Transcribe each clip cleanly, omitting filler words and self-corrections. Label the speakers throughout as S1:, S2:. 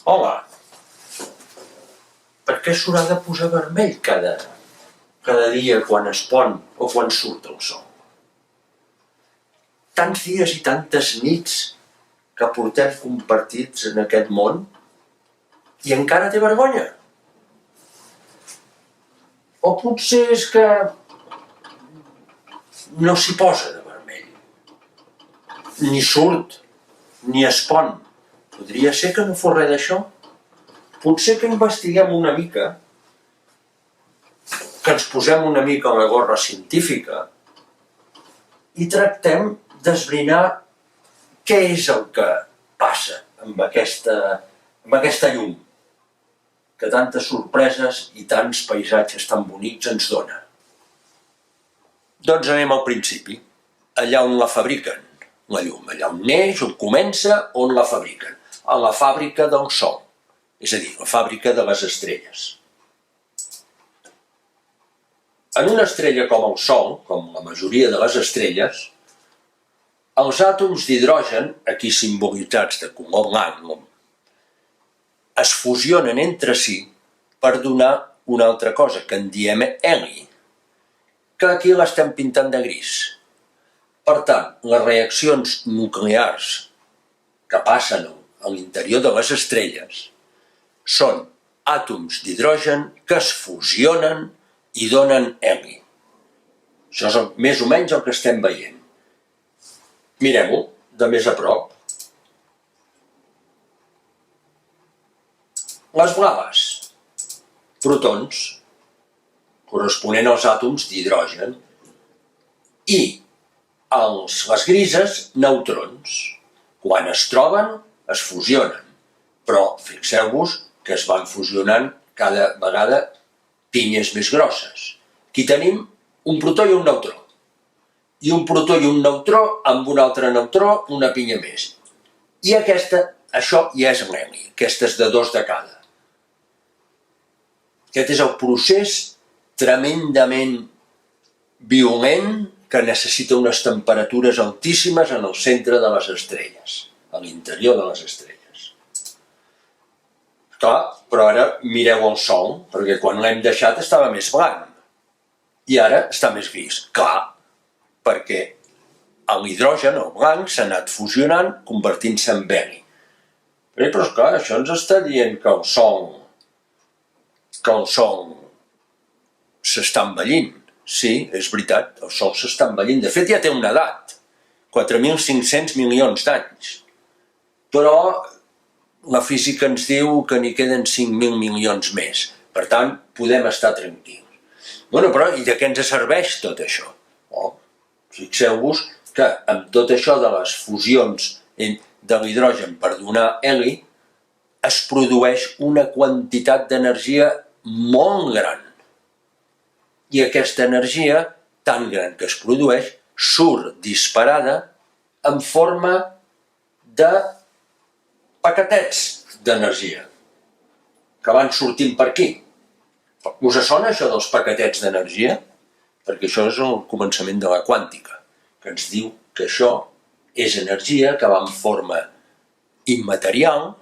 S1: Hola, per què s'haurà de posar vermell cada dia quan es pon o quan surt el sol? Tants dies i tantes nits que portem compartits en aquest món i encara té vergonya? O potser és que no s'hi posa de vermell, ni surt, ni es pon. Podria ser que no fos res d'això? Potser que investiguem una mica, que ens posem una mica la gorra científica i tractem d'esbrinar què és el que passa amb aquesta llum que tantes sorpreses i tants paisatges tan bonics ens dona. Doncs anem al principi, allà on la fabriquen, la llum, allà on neix, on comença, on la fabriquen, a la fàbrica del Sol, és a dir, la fàbrica de les estrelles. En una estrella com el Sol, com la majoria de les estrelles, els àtoms d'hidrogen, aquí simbolitzats de color blanc, es fusionen entre si per donar una altra cosa, que en diem heli, que aquí l'estem pintant de gris. Per tant, les reaccions nuclears que passen a l'interior de les estrelles són àtoms d'hidrogen que es fusionen i donen heli. Això és més o menys el que estem veient. Mirem-ho de més a prop. Les blaves, protons, corresponent als àtoms d'hidrogen, i les grises, neutrons. Quan es troben, es fusionen, però fixeu-vos que es van fusionant cada vegada pinyes més grosses. Aquí tenim un protó i un neutró. I un protó i un neutró amb un altre neutró, una pinya més. I això ja és l'heli, aquesta és de 2 de cada. Aquest és el procés tremendament violent que necessita unes temperatures altíssimes en el centre de les estrelles, a l'interior de les estrelles. Clar, però ara mireu el Sol, perquè quan l'hem deixat estava més blanc i ara està més gris. Clar, perquè l'hidrogen, el blanc, s'ha anat fusionant, convertint-se en heli. Però esclar, això ens està dient que el Sol s'està envellint. Sí, és veritat, el Sol s'està envellint. De fet, ja té una edat, 4.500 milions d'anys. Però la física ens diu que n'hi queden 5.000 milions més. Per tant, podem estar tranquils. Però i de què ens serveix tot això? Fixeu-vos que amb tot això de les fusions de l'hidrogen per donar heli, es produeix una quantitat d'energia molt gran. I aquesta energia, tan gran que es produeix, surt disparada en forma de paquetets d'energia que van sortint per aquí. Us sona això dels paquetets d'energia? Perquè això és el començament de la quàntica, que ens diu que això és energia que va en forma immaterial,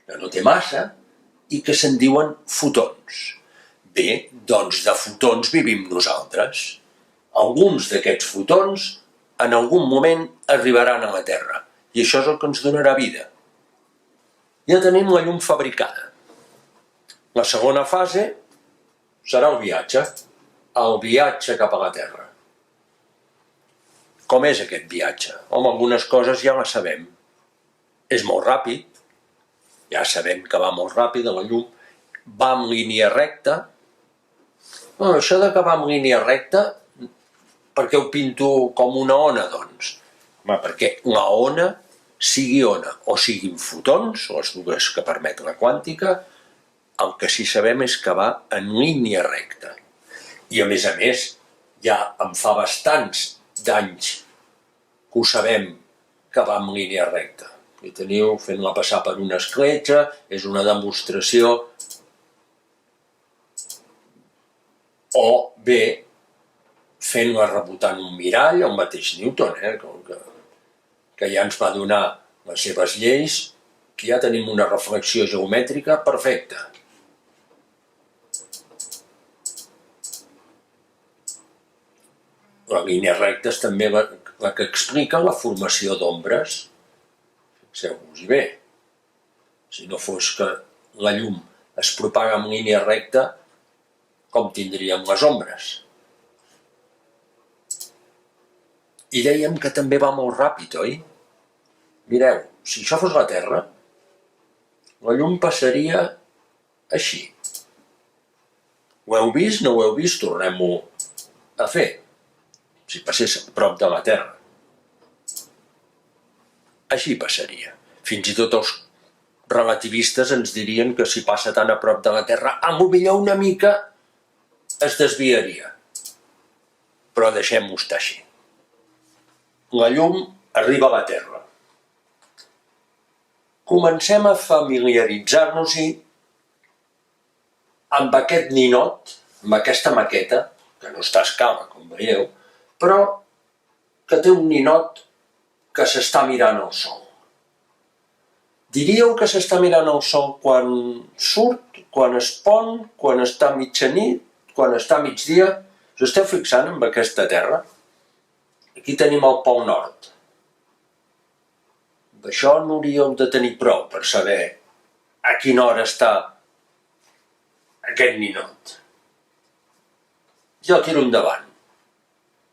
S1: que no té massa, i que se'n diuen fotons. Bé, doncs de fotons vivim nosaltres. Alguns d'aquests fotons en algun moment arribaran a la Terra i això és el que ens donarà vida. Ja tenim la llum fabricada. La segona fase serà el viatge cap a la Terra. Com és aquest viatge? Algunes coses ja les sabem. És molt ràpid, ja sabem que va molt ràpid, la llum va en línia recta. Això de que va en línia recta, per què ho pinto com una ona, doncs? Perquè la ona, sigui ona o siguin fotons, les dues que permet la quàntica, el que sí sabem és que va en línia recta. I a més, ja en fa bastants d'anys que ho sabem que va en línia recta. I teniu fent-la passar per una escletxa, és una demostració. O bé, fent-la rebotant un mirall, el mateix Newton, que ja ens va donar les seves lleis, Aquí ja tenim una reflexió geomètrica perfecta. La línia recta és també la que explica la formació d'ombres. Fixeu-vos-hi bé. Si no fos que la llum es propaga en línia recta, com tindríem les ombres? I dèiem que també va molt ràpid, oi? Mireu, si això fos la Terra, la llum passaria així. Ho heu vist? No ho heu vist? Tornem-ho a fer. Si passés a prop de la Terra. Així passaria. Fins i tot els relativistes ens dirien que si passa tan a prop de la Terra, potser una mica es desviaria. Però deixem-ho estar així. La llum arriba a la Terra. Comencem a familiaritzar-nos-hi amb aquest ninot, amb aquesta maqueta, que no està a escala, com veieu, però que té un ninot que s'està mirant el sol. Diríeu que s'està mirant el sol quan surt, quan es pon, quan està a mitjanit, quan està a migdia? Us esteu fixant en aquesta Terra? Aquí tenim el Pol Nord. D'això no hauríeu de tenir prou per saber a quina hora està aquest ninot. Jo tiro endavant,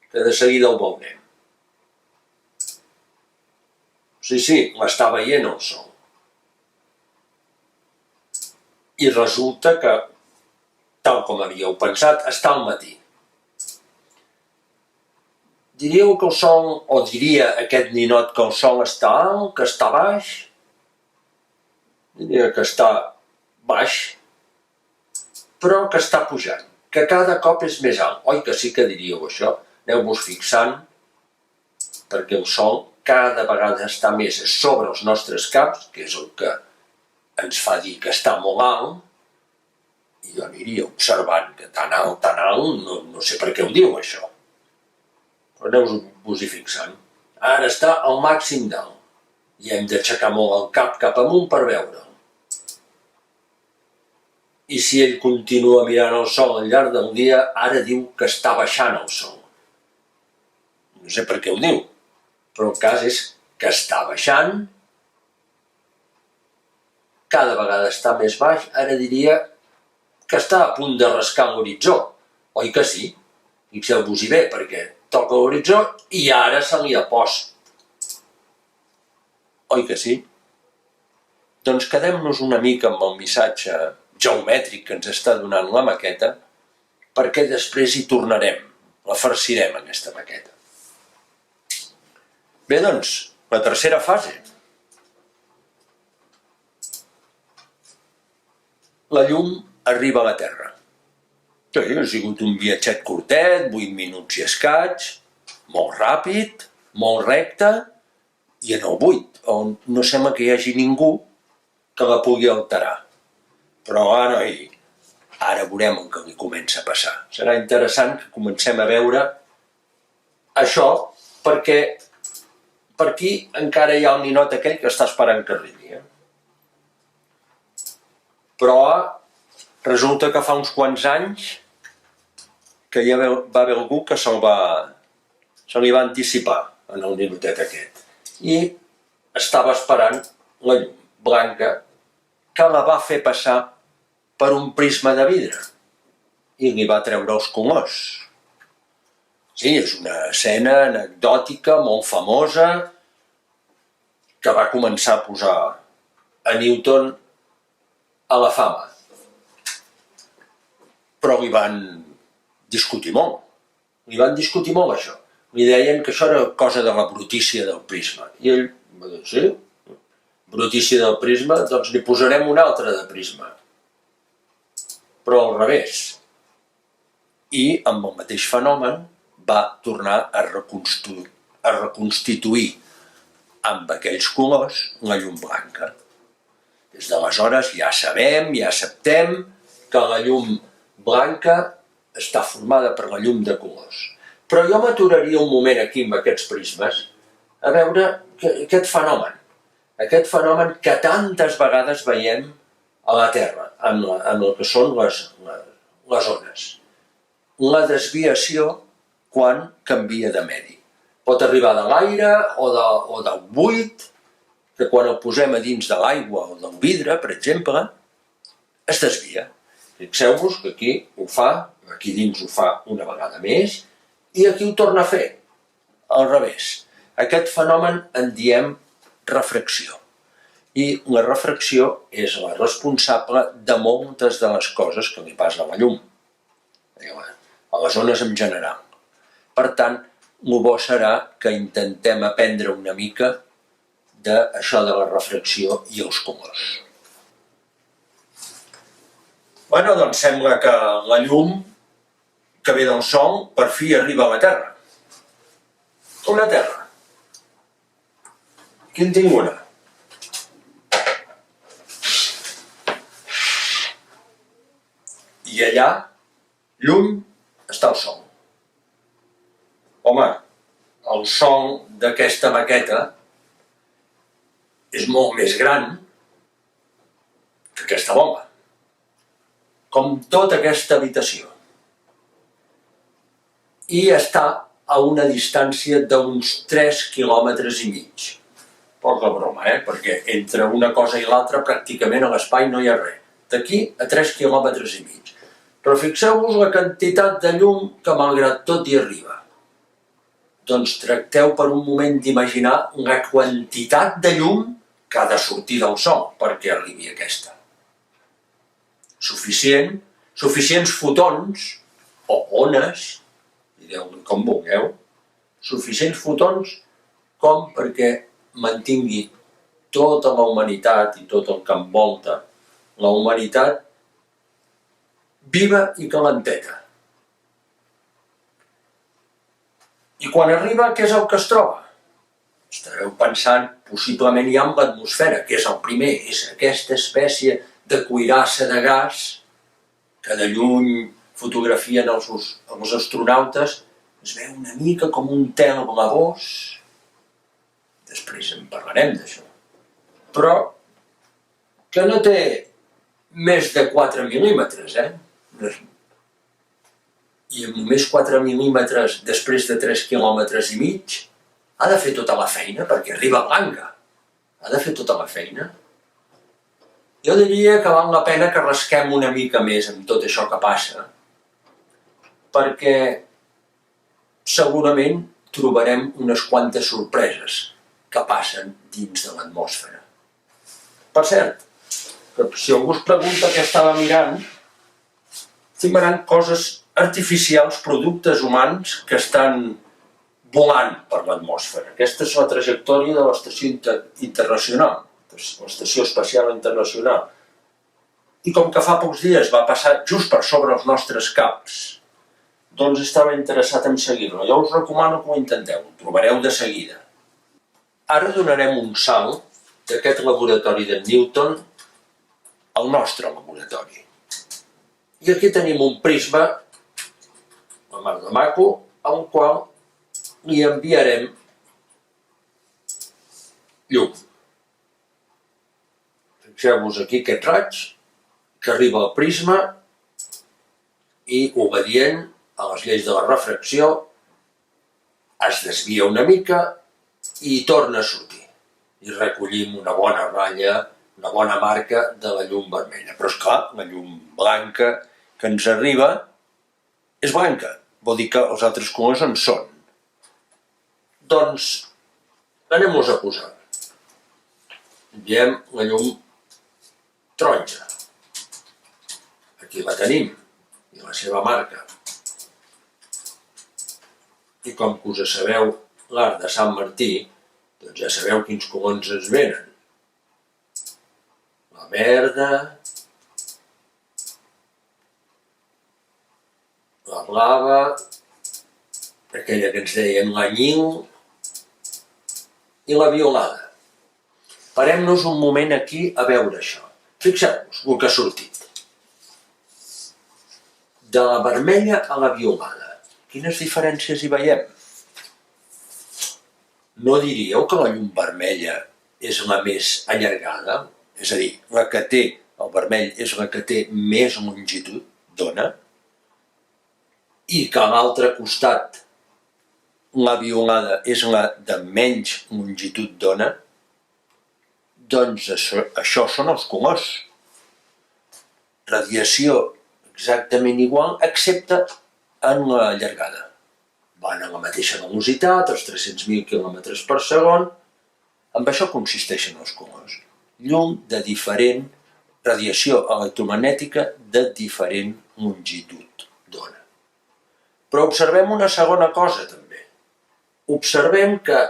S1: que de seguida el veurem. Sí, l'està veient el sol. I resulta que, tal com havíeu pensat, està al matí. Diríeu que el sol, o diria aquest ninot que el sol està alt, que està baix? Diria que està baix, però que està pujant, que cada cop és més alt. Oi que sí que diríeu això? Aneu-vos fixant, perquè el sol cada vegada està més sobre els nostres caps, que és el que ens fa dir que està molt alt, i jo aniria observant que tan alt, no sé per què ho diu això. Però aneu-vos-hi fixant. Ara està al màxim dalt, i hem d'aixecar molt el cap amunt per veure'l. I si ell continua mirant el sol al llarg del dia, ara diu que està baixant el sol. No sé per què ho diu, però el cas és que està baixant, cada vegada està més baix, ara diria que està a punt de rascar l'horitzó. Oi que sí? Fixeu-vos-hi bé, perquè toca l'horitzó i ara se li ha post. Oi que sí? Doncs quedem-nos una mica amb el missatge geomètric que ens està donant la maqueta, perquè després hi tornarem, la farcirem, aquesta maqueta. Bé, doncs, la tercera fase. La llum arriba a la Terra. Sí, ha sigut un viatget curtet, 8 minuts i escaig, molt ràpid, molt recte, i en el buit, on no sembla que hi hagi ningú que la pugui alterar. Però ara veurem el que li comença a passar. Serà interessant que comencem a veure això, perquè per aquí encara hi ha el ninot aquell que està esperant que arribi. Però resulta que fa uns quants anys que ja va haver algú que se li va anticipar en el ninotet aquest. I estava esperant la llum blanca que la va fer passar per un prisma de vidre i li va treure els colors. Sí, és una escena anecdòtica, molt famosa, que va començar a posar a Newton a la fama. Però li van discutir molt. Li van discutir molt això. Li deien que això era cosa de la brutícia del prisma. I ell va dir, sí, brutícia del prisma, doncs n'hi posarem un altre de prisma. Però al revés. I amb el mateix fenomen va tornar a reconstituir amb aquells colors la llum blanca. Des d'aleshores ja sabem, ja acceptem que la llum blanca està formada per la llum de colors. Però jo m'aturaria un moment aquí amb aquests prismes a veure aquest fenomen. Aquest fenomen que tantes vegades veiem a la Terra, en el que són les ones. La desviació quan canvia de medi. Pot arribar de l'aire o del buit, que quan el posem a dins de l'aigua o del vidre, per exemple, es desvia. Fixeu-vos que aquí ho fa, aquí dins ho fa una vegada més, i aquí ho torna a fer, al revés. Aquest fenomen en diem refracció. I la refracció és la responsable de moltes de les coses que li passa a la llum, a les ones en general. Per tant, el bo serà que intentem aprendre una mica d'això de la refracció i els colors. Bueno, doncs sembla que la llum que ve del sol per fi arriba a la Terra. Una Terra. Aquí en tinc una. I allà, lluny, està el sol. Home, el sol d'aquesta maqueta és molt més gran que aquesta bomba. Com tota aquesta habitació. I està a una distància d'uns 3,5 quilòmetres. Poca broma, perquè entre una cosa i l'altra pràcticament a l'espai no hi ha res. D'aquí a 3,5 quilòmetres. Però fixeu-vos la quantitat de llum que malgrat tot hi arriba. Doncs tracteu per un moment d'imaginar la quantitat de llum que ha de sortir del sol perquè arribi aquesta. Suficients fotons o ones, direu-li com vulgueu, suficients fotons com perquè mantingui tota la humanitat i tot el que envolta la humanitat viva i calenteta. I quan arriba, què és el que es troba? Estareu pensant, possiblement hi ha amb l'atmosfera, que és el primer, és aquesta espècie de cuirassa de gas que de lluny fotografien els astronautes, es veu una mica com un tel blavós. Després en parlarem d'això. Però que no té més de 4 mil·límetres, I amb només 4 mil·límetres després de 3,5 quilòmetres, ha de fer tota la feina perquè arriba blanca. Ha de fer tota la feina. Jo diria que val la pena que rasquem una mica més amb tot això que passa, perquè segurament trobarem unes quantes sorpreses que passen dins de l'atmosfera. Per cert, que si algú es pregunta què estava mirant, estic mirant coses artificials, productes humans que estan volant per l'atmosfera. Aquesta és la trajectòria de l'estació internacional, l'estació espacial internacional. I com que fa pocs dies va passar just per sobre els nostres caps, doncs estava interessat en seguir-lo. Jo us recomano que ho intenteu, ho trobareu de seguida. Ara donarem un salt d'aquest laboratori de Newton al nostre laboratori. I aquí tenim un prisma, la mar de maco, al qual li enviarem llum. Fixeu-vos aquí aquest raig que arriba al prisma i, obedient a les lleis de la refracció, es desvia una mica i torna a sortir. I recollim una bona ratlla, una bona marca de la llum vermella. Però esclar, la llum blanca que ens arriba és blanca, vol dir que els altres colors en són. Doncs anem-los a posar. Enviem la llum taronja. Aquí la tenim, i la seva marca. I com que us sabeu l'art de Sant Martí, doncs ja sabeu quins colors ens venen. La verda, la blava, aquella que ens deien l'anyil, i la violada. Parem-nos un moment aquí a veure això. Fixeu-vos el que ha sortit. De la vermella a la violada, quines diferències hi veiem? No diríeu que la llum vermella és la més allargada, és a dir, la que té el vermell és la que té més longitud d'ona, i que a l'altre costat la violada és la de menys longitud d'ona, doncs això són els colors. Radiació exactament igual, excepte en la llargada. Van a la mateixa velocitat, els 300.000 km per segon. En això consisteixen els colors. Llum de diferent radiació electromagnètica de diferent longitud d'ona. Però observem una segona cosa també. Observem que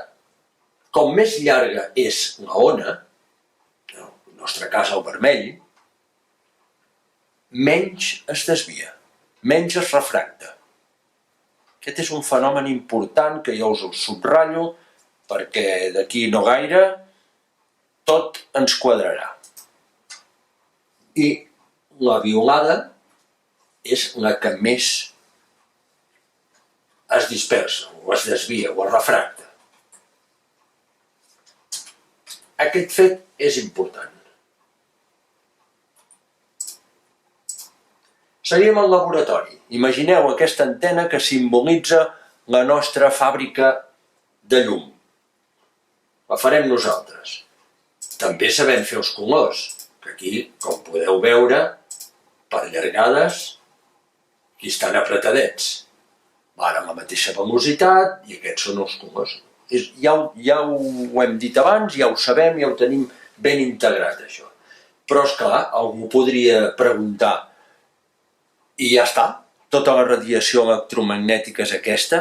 S1: com més llarga és la ona, en el nostre cas el vermell, menys es desvia, menys es refracta. Aquest és un fenomen important que jo us el subratllo perquè d'aquí no gaire tot ens quadrarà. I la violada és la que més es dispersa, o es desvia, o es refracta. Aquest fet és important. Seguim al laboratori. Imagineu aquesta antena que simbolitza la nostra fàbrica de llum. La farem nosaltres. També sabem fer els colors, que aquí, com podeu veure, per llargades, aquí estan apretadets. Van a la mateixa velocitat i aquests són els colors. Ja ho hem dit abans, ja ho sabem, ja ho tenim ben integrat, això. Però, esclar, algú podria preguntar: i ja està? Tota la radiació electromagnètica és aquesta?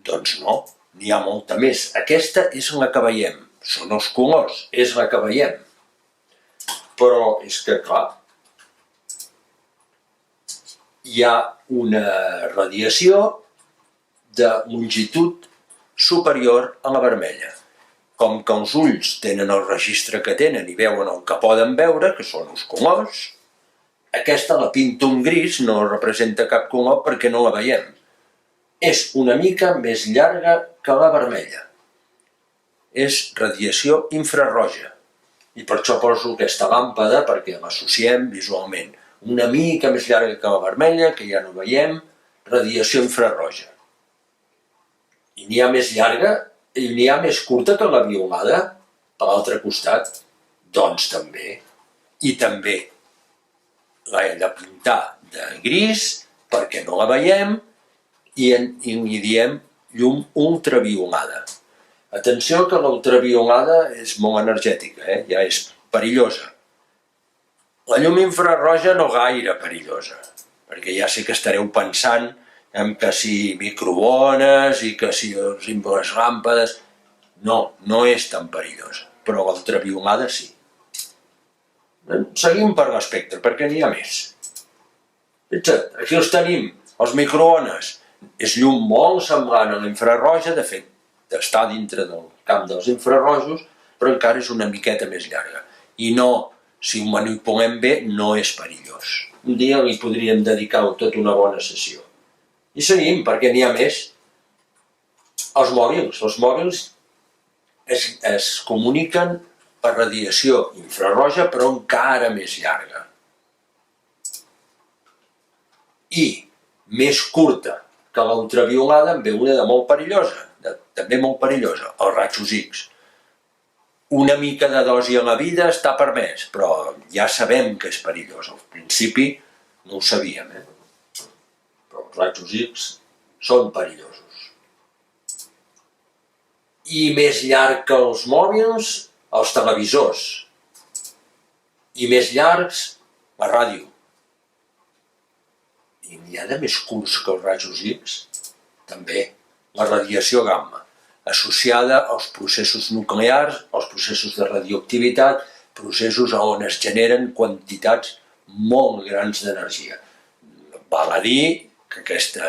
S1: Doncs no, n'hi ha molta més. Aquesta és la que veiem. Són els colors, és la que veiem. Però és que, clar, hi ha una radiació de longitud superior a la vermella. Com que els ulls tenen el registre que tenen i veuen el que poden veure, que són els colors, aquesta la pinto en gris, no representa cap color perquè no la veiem. És una mica més llarga que la vermella. És radiació infrarroja. I per això poso aquesta làmpada perquè l'associem visualment. Una mica més llarga que la vermella, que ja no veiem, radiació infrarroja. I n'hi ha més llarga i n'hi ha més curta que la violada, per l'altre costat. Doncs també. I també l'hem de pintar de gris perquè no la veiem i li diem llum ultraviolada. Atenció que l'ultraviolada és molt energètica, ja és perillosa. La llum infrarroja no gaire perillosa, perquè ja sé que estareu pensant en que si microones i que si les làmpades... No, no és tan perillosa, però l'ultraviolada sí. Seguim per l'espectre, perquè n'hi ha més. Fixa't, aquí els tenim, els microones. És llum molt semblant a l'infrarroja, de fet, està dintre del camp dels infrarrojos, però encara és una miqueta més llarga. I no, si ho manipulem bé, no és perillós. Un dia li podríem dedicar tota una bona sessió. I seguim, perquè n'hi ha més. Els mòbils es comuniquen per radiació infrarroja, però encara més llarga. I més curta que l'ultraviolada en ve una de molt perillosa, també molt perillosa, els rajos X. Una mica de dosi a la vida està permès, però ja sabem que és perillós. Al principi no ho sabíem, però els rajos X són perillosos. I més llarg que els mòbils, els televisors. I més llargs, la ràdio. I n'hi ha de més curts que els rajos X? També, la radiació gamma, associada als processos nuclears, als processos de radioactivitat, processos on es generen quantitats molt grans d'energia. Val a dir que aquesta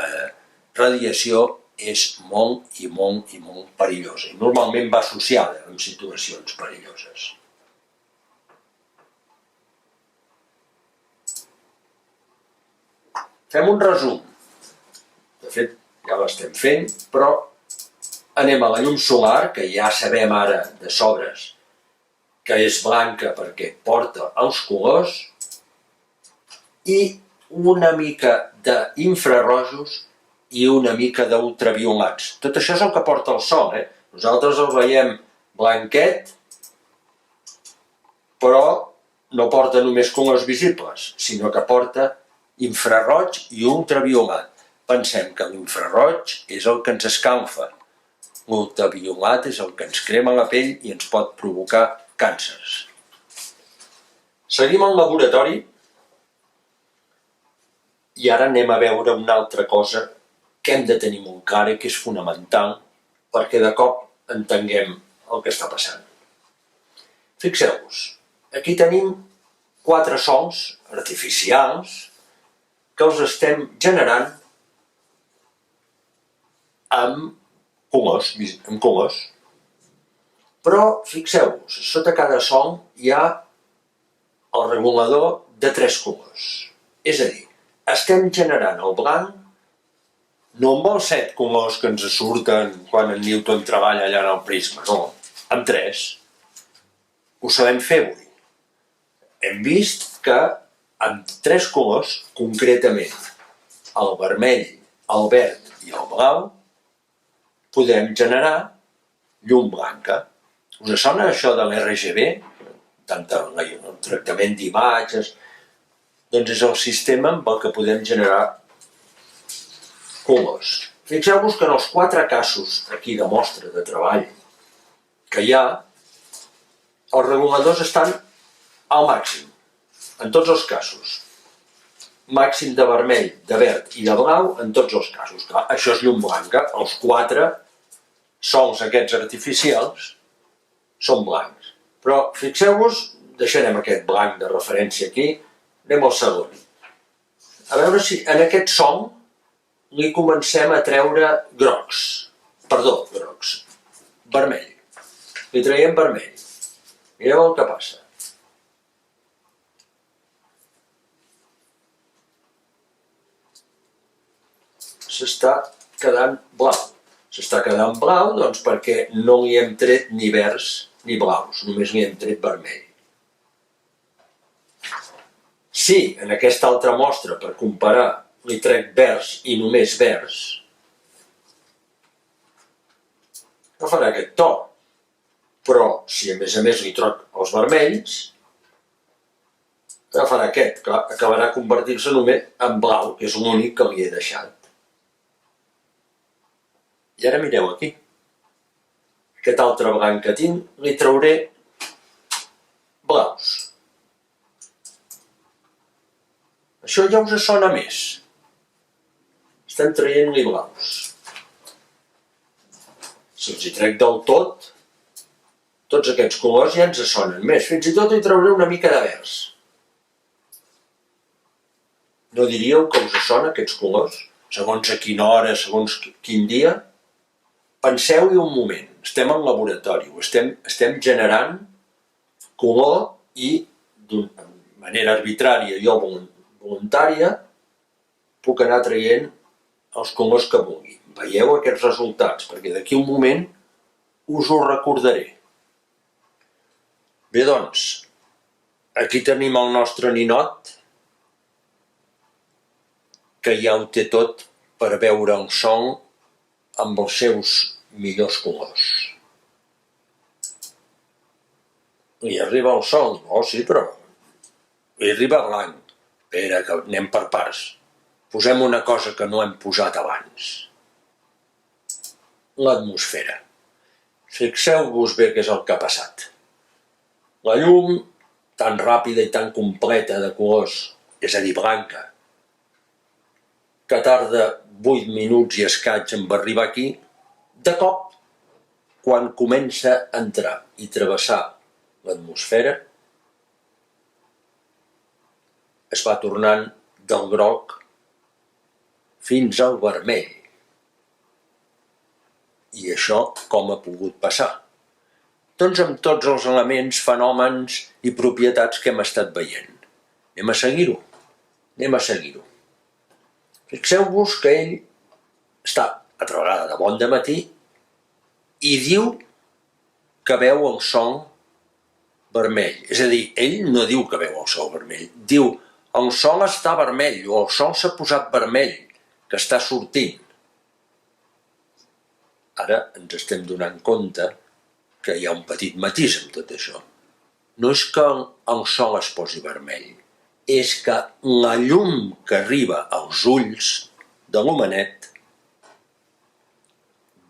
S1: radiació és molt i molt i molt perillosa, i normalment va associada en situacions perilloses. Fem un resum. De fet, ja l'estem fent, però anem a la llum solar, que ja sabem ara de sobres que és blanca perquè porta els colors, i una mica d'infrarrojos i una mica d'ultraviolats. Tot això és el que porta el sol, Nosaltres el veiem blanquet, però no porta només colors visibles, sinó que porta infraroig i ultraviolat. Pensem que l'infraroig és el que ens escalfa, l'ultraviolat és el que ens crema la pell i ens pot provocar càncers. Seguim al laboratori i ara anem a veure una altra cosa que hem de tenir molt clara i que és fonamental perquè de cop entenguem el que està passant. Fixeu-vos, aquí tenim 4 sons artificials que els estem generant amb colors. Però fixeu-vos, sota cada son hi ha el regulador de 3 colors. És a dir, estem generant el blanc no amb els 7 colors que ens surten quan en Newton treballa allà en el prisma, no, amb 3. Ho sabem fer avui. Hem vist que amb 3 colors, concretament el vermell, el verd i el blau, podem generar llum blanca. Us sona això de l'RGB? Tant el tractament d'imatges, doncs és el sistema amb el que podem generar colors. Fixeu-vos que en els 4 casos aquí de mostra de treball que hi ha, els reguladors estan al màxim, en tots els casos. Màxim de vermell, de verd i de blau en tots els casos. Clar, això és llum blanca. Els 4 sons aquests artificials són blancs. Però fixeu-vos, deixarem aquest blanc de referència aquí, anem al segon. A veure si en aquest son li comencem a treure vermell. Li traiem vermell. Mireu el que passa. S'està quedant blau. S'està quedant blau doncs perquè no li hem tret ni verds ni blaus, només li hem tret vermell. Si en aquesta altra mostra, per comparar, li trec verds i només verds, no farà aquest to. Però si a més li troc els vermells, agafarà aquest, que acabarà convertir-se només en blau, que és l'únic que li he deixat. I ara mireu aquí. Aquest altre blanc que tinc, li trauré blaus. Això ja us sona més. Estem traient-li blaus. Si els hi trec del tot, tots aquests colors ja ens sonen més. Fins i tot hi trauré una mica de verds. No diríeu que us sona aquests colors? Segons a quina hora, segons quin dia? Penseu-hi un moment. Estem en laboratori, estem generant color i d'una manera arbitrària i o voluntària puc anar traient els colors que vulgui. Veieu aquests resultats, perquè d'aquí un moment us ho recordaré. Bé, doncs, aquí tenim el nostre ninot, que ja ho té tot per veure el sol amb els seus millors colors. Li arriba el sol? Oh, sí, però li arriba blanc. Espera, que anem per parts. Posem una cosa que no hem posat abans. L'atmosfera. Fixeu-vos bé què és el que ha passat. La llum, tan ràpida i tan completa de colors, és a dir, blanca, que tarda 8 minuts i escaig en arribar aquí, de cop, quan comença a entrar i travessar l'atmosfera, es va tornant del groc fins al vermell. I això com ha pogut passar? Doncs amb tots els elements, fenòmens i propietats que hem estat veient. Anem a seguir-ho. Fixeu-vos que ell està, altra vegada, de bon dematí, i diu que veu el sol vermell. És a dir, ell no diu que veu el sol vermell, diu el sol està vermell o el sol s'ha posat vermell, que està sortint. Ara ens estem donant compte que hi ha un petit matís en tot això. No és que el sol es posi vermell, és que la llum que arriba als ulls de l'homenet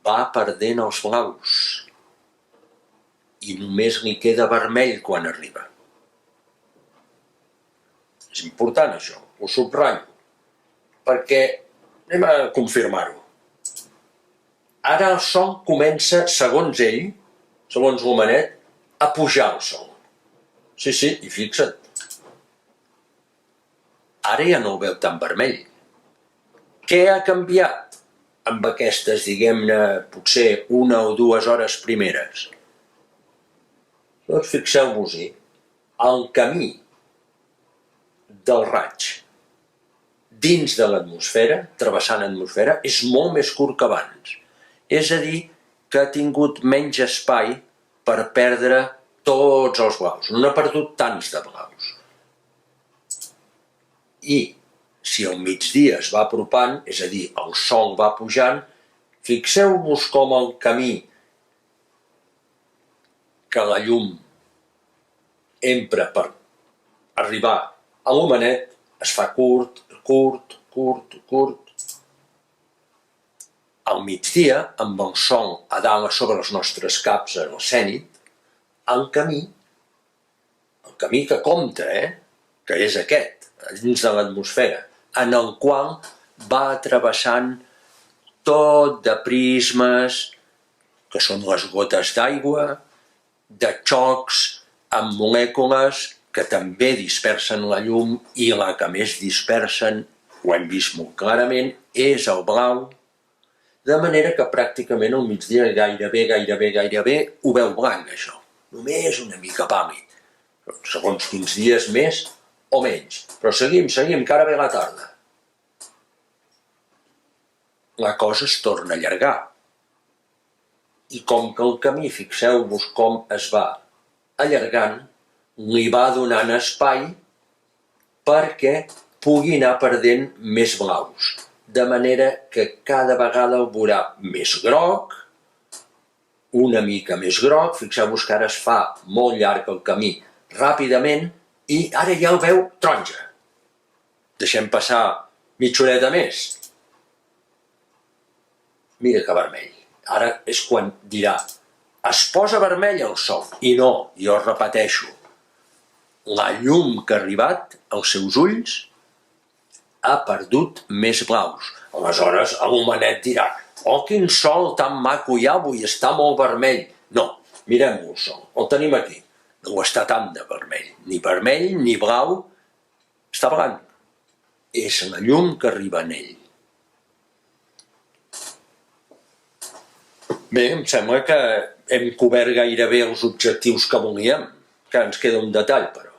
S1: va perdent els blaus i només li queda vermell quan arriba. És important això, ho subratllo, perquè anem a confirmar-ho. Ara el sol comença, segons ell, segons l'homenet, a pujar el sol. Sí, i fixa't. Ara ja no el veu tan vermell. Què ha canviat amb aquestes, diguem-ne, potser 1 o 2 hores primeres? Doncs fixeu-vos-hi, el camí del raig dins de l'atmosfera, travessant l'atmosfera, és molt més curt que abans. És a dir, que ha tingut menys espai per perdre tots els blaus. No n'ha perdut tants de blaus. I si al migdia es va apropant, és a dir, el sol va pujant, fixeu-vos com el camí que la llum empra per arribar a l'homenet es fa curt. Al migdia, amb el sol a dalt a sobre els nostres caps en el zènit, el camí que compta, que és aquest, dins de l'atmosfera, en el qual va travessant tot de prismes, que són les gotes d'aigua, de xocs amb molècules que també dispersen la llum i la que més dispersen, ho hem vist molt clarament, és el blau, de manera que pràcticament al migdia gairebé ho veu blanc, això. Només una mica pàl·lid. Segons quins dies més o menys. Però seguim, que ara ve la tarda. La cosa es torna a allargar. I com que el camí, fixeu-vos com es va allargant, li va donant espai perquè pugui anar perdent més blaus. De manera que cada vegada el veurà més groc, una mica més groc, fixeu-vos que ara es fa molt llarg el camí ràpidament i ara ja el veu taronja. Deixem passar mitja horeta més. Mira que vermell. Ara és quan dirà, es posa vermell el sol. I no, jo repeteixo, la llum que ha arribat als seus ulls ha perdut més blaus. Aleshores, l'homenet dirà, oh, quin sol tan maco hi ha avui, està molt vermell. No, mirem-ho el sol, el tenim aquí. No està tant de vermell, ni blau, està blanc. És la llum que arriba en ell. Bé, em sembla que hem cobert gairebé els objectius que volíem, que ens queda un detall, però.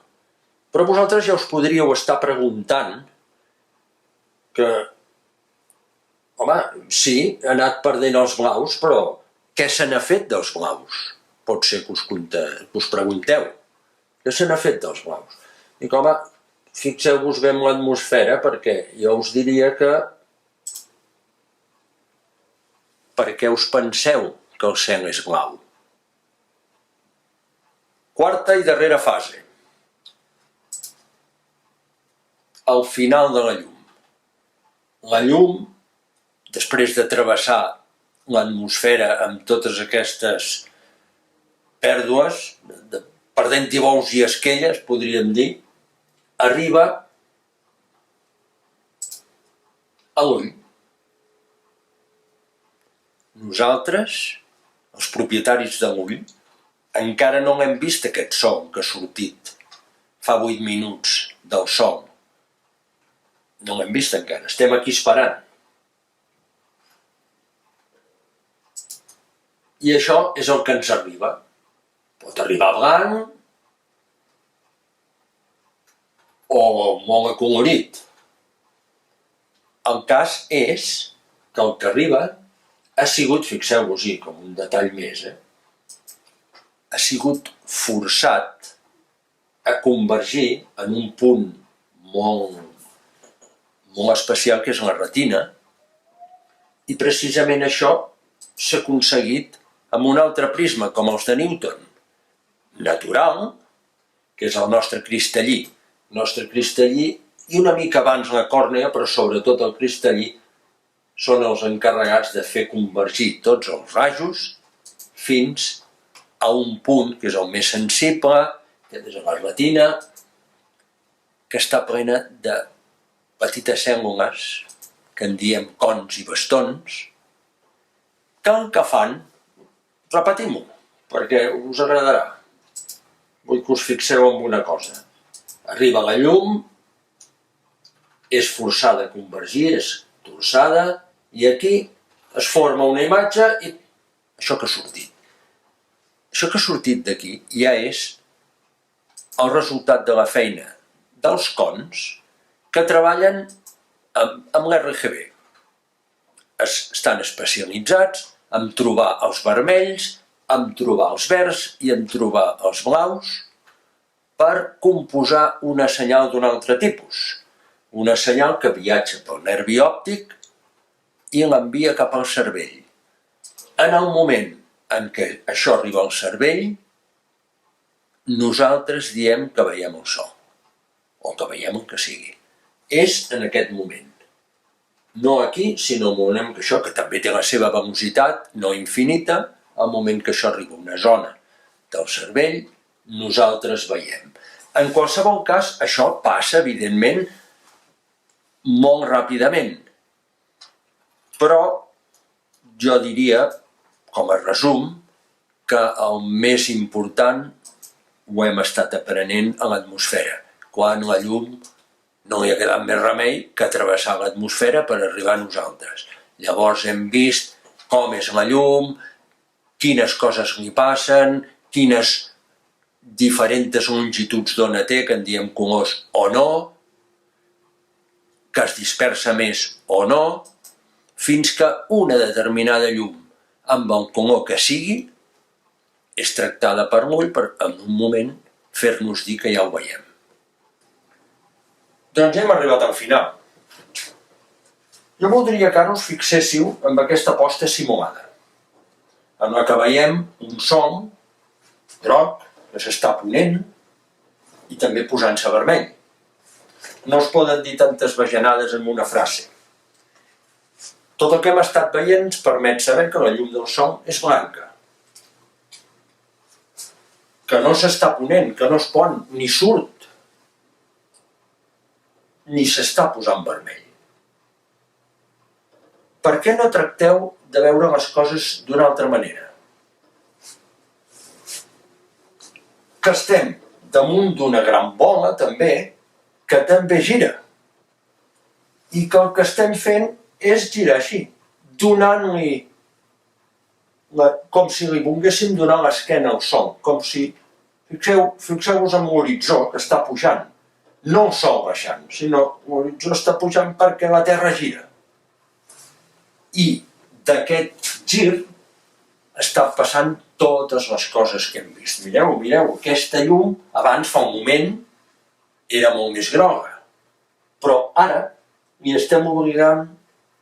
S1: Però vosaltres ja us podríeu estar preguntant que, home, sí, ha anat perdent els blaus, però què se n'ha fet dels blaus? Pot ser que us pregunteu. Què se n'ha fet dels blaus? Dic, home, fixeu-vos bé en l'atmosfera, perquè jo us diria que per què us penseu que el cel és blau? Quarta i darrera fase. Al final de la llum. La llum, després de travessar l'atmosfera amb totes aquestes pèrdues, perdent-hi bous i esquelles, podríem dir, arriba a l'ull. Nosaltres, els propietaris de l'ull, encara no l'hem vist aquest sol que ha sortit fa 8 minuts del sol. No l'hem vist encara, estem aquí esperant. I això és el que ens arriba. Pot arribar blanc o molt acolorit. El cas és que el que arriba ha sigut, fixeu-vos-hi, com un detall més, ha sigut forçat a convergir en un punt molt especial, que és la retina, i precisament això s'ha aconseguit amb un altre prisma, com els de Newton, natural, que és el nostre cristallí. El nostre cristallí, i una mica abans la còrnea, però sobretot el cristallí, són els encarregats de fer convergir tots els rajos fins a un punt, que és el més sensible, que és la retina, que està plena de petites cèl·lules, que en diem cons i bastons, que el que fan, repetim-ho, perquè us agradarà. Vull que us fixeu en una cosa. Arriba la llum, és forçada a convergir, és torçada, i aquí es forma una imatge i això que ha sortit. Això que ha sortit d'aquí ja és el resultat de la feina dels cons que treballen amb l'RGB. Estan especialitzats en trobar els vermells, en trobar els verds i en trobar els blaus per composar una senyal d'un altre tipus. Una senyal que viatja pel nervi òptic i l'envia cap al cervell. En el moment en què això arriba al cervell, nosaltres diem que veiem el sol, o que veiem el que sigui. És en aquest moment. No aquí, sinó el moment que això, que també té la seva velocitat, no infinita, al moment que això arriba a una zona del cervell, nosaltres veiem. En qualsevol cas, això passa, evidentment, molt ràpidament. Però jo diria, com a resum, que el més important ho hem estat aprenent a l'atmosfera, quan la llum no hi ha quedat més remei que travessar l'atmosfera per arribar a nosaltres. Llavors hem vist com és la llum, quines coses li passen, quines diferents longituds d'ona té, que en diem colors o no, que es dispersa més o no, fins que una determinada llum, amb el color que sigui, és tractada per l'ull per, en un moment, fer-nos dir que ja ho veiem. Doncs hem arribat al final. Jo voldria que ara us fixéssiu en aquesta posta simulada, en la que veiem un sol groc que s'està ponent i també posant-se vermell. No es poden dir tantes bajanades en una frase. Tot el que hem estat veient ens permet saber que la llum del sol és blanca, que no s'està ponent, que no es pon, ni surt, ni s'està posant vermell. Per què no tracteu de veure les coses d'una altra manera? Que estem damunt d'una gran bola, també, que també gira. I que el que estem fent és girar així, donant-li, com si li volguéssim donar l'esquena al sol, com si, fixeu-vos en l'horitzó que està pujant, no el sol baixant, sinó l'horitzó està pujant perquè la Terra gira. I d'aquest gir està passant totes les coses que hem vist. Mireu, aquesta llum, abans fa un moment, era molt més groga, però ara li estem obligant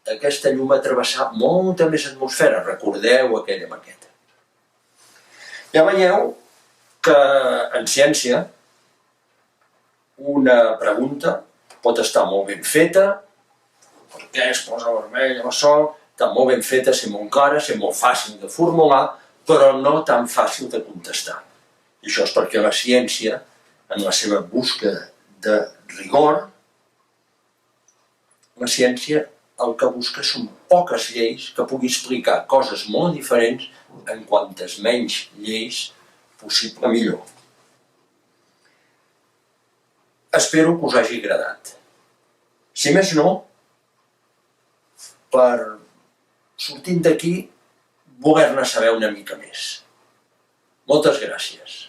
S1: aquesta llum a travessar molta més atmosfera. Recordeu aquella maqueta. Ja veieu que en ciència una pregunta pot estar molt ben feta, per què es posa vermell al sol, està molt ben feta, ser molt clara, ser molt fàcil de formular, però no tan fàcil de contestar. I això és perquè la ciència, en la seva búsqueda de rigor, la ciència el que busca són poques lleis que pugui explicar coses molt diferents en quantes menys lleis possible millor. Espero que us hagi agradat. Si més no, per sortint d'aquí, voler-ne saber una mica més. Moltes gràcies.